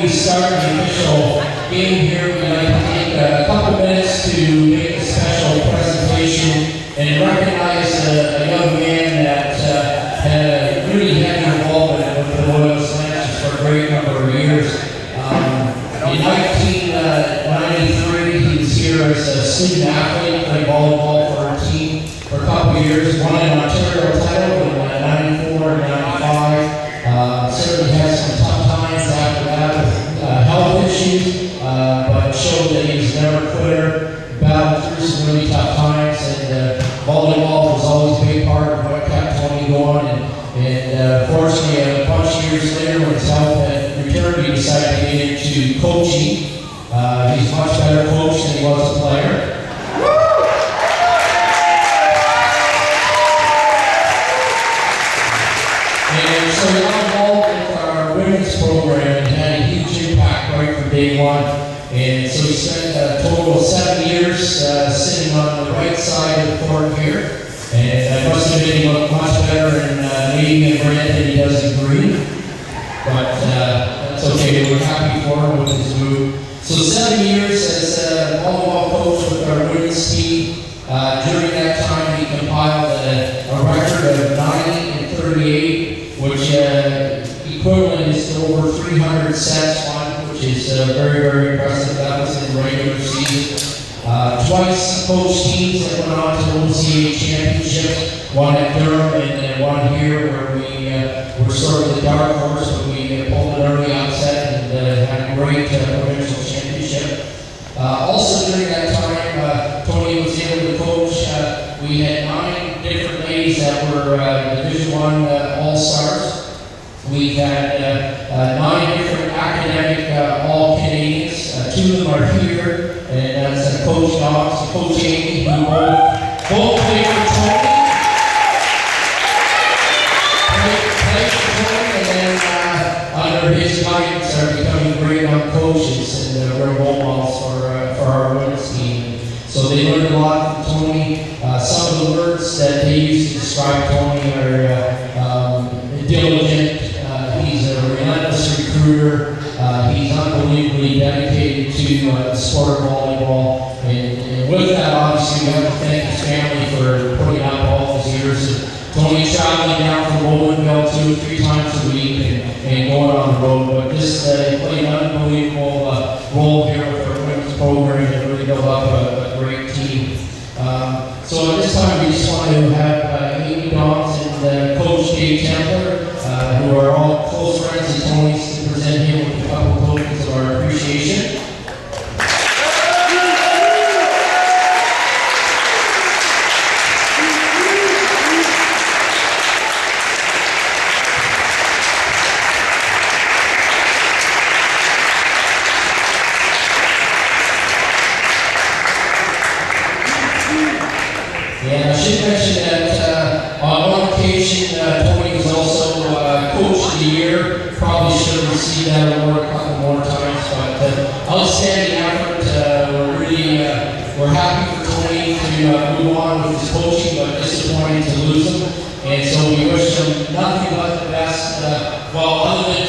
we start the official game here, we'd like to take a couple minutes to make a special presentation and recognize a young man that had a really heavy involvement with the Loyalist for a great number of years. In 1993, he was here as a student athlete, played volleyball for our team for a couple of years, won an Ontario title in 94 and 95. Certainly had some tough times after that with health issues, but showed that he was never a quitter, battled through some really tough times, and volleyball was always a big part of what kept Tony going. And fortunately, a bunch of years later, when his health had returned, he decided to get into coaching. He's a much better coach than he was a player. And so he got involved with our women's program and had a huge impact right from day one. And so he spent a total of 7 years sitting on the right side of the court here. And I must admit he looked much better in navy and red than he does in green. But that's okay, we're happy for him with his move. So 7 years as a volleyball coach with our women's team. During that time he compiled a record of 90 and 38, which equivalent is to over 300 sets won, which is very, very impressive. That was in the regular season. Twice coached teams that went on to the OCA championships, one at Durham and one here where we were sort of the dark horse, but we pulled an early upset and had a great provincial championship. Also during that time, Tony was able to coach. We had 9 different ladies that were Division I All-Stars. We had 9 different academic All-Canadians. 2 of them are here. And that's Coach Knox and Coach Amy, who both played for Tony. And then under his guidance are becoming great young coaches and role models for our women's team. So they learned a lot from Tony. Some of the words that they use to describe Tony are diligent. He's a relentless recruiter. He's unbelievably dedicated to the sport of volleyball. And with that, obviously, we have to thank his family for putting up all these years. Tony traveling down from Bowmanville 2 or 3 times a week and going on the road. But just played an unbelievable role here with our women's program and really built up a great team. So at this time, we just want to have Amy Dawes and Coach Dave Templer, who are all close friends of Tony's, to present him with a couple of tokens of our appreciation. And I should mention that on one occasion, Tony was also Coach of the Year. Probably should have received that award a couple more times, but outstanding effort. We're happy for Tony to move on with his coaching, but disappointing to lose him. And so we wish him nothing but the best. Well, other than